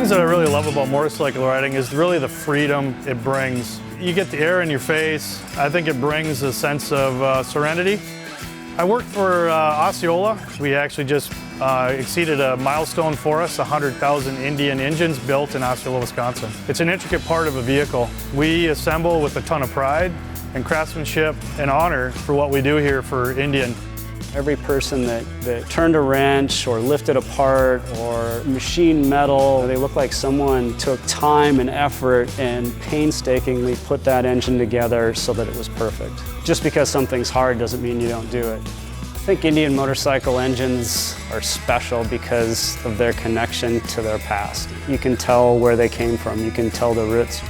things that I really love about motorcycle riding is really the freedom it brings. You get the air in your face. I think it brings a sense of serenity. I work for Osceola. We actually just exceeded a milestone for us, 100,000 Indian engines built in Osceola, Wisconsin. It's an intricate part of a vehicle. We assemble with a ton of pride and craftsmanship and honor for what we do here for Indian. Every person that turned a wrench or lifted apart or machined metal, they look like someone took time and effort and painstakingly put that engine together so that it was perfect. Just because something's hard doesn't mean you don't do it. I think Indian motorcycle engines are special because of their connection to their past. You can tell where they came from, you can tell the roots.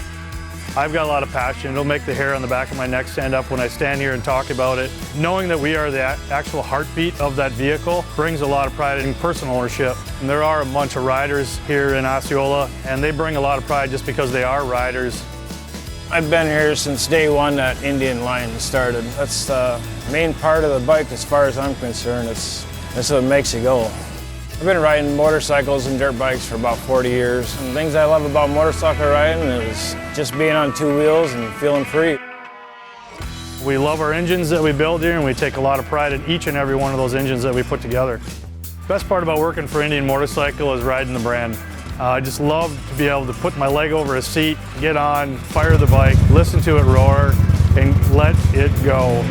I've got a lot of passion. It'll make the hair on the back of my neck stand up when I stand here and talk about it. Knowing that we are the actual heartbeat of that vehicle brings a lot of pride and personal ownership. And there are a bunch of riders here in Osceola, and they bring a lot of pride just because they are riders. I've been here since day one that Indian line started. That's the main part of the bike as far as I'm concerned. That's what makes you go. I've been riding motorcycles and dirt bikes for about 40 years. And the things I love about motorcycle riding is just being on two wheels and feeling free. We love our engines that we build here, and we take a lot of pride in each and every one of those engines that we put together. The best part about working for Indian Motorcycle is riding the brand. I just love to be able to put my leg over a seat, get on, fire the bike, listen to it roar, and let it go.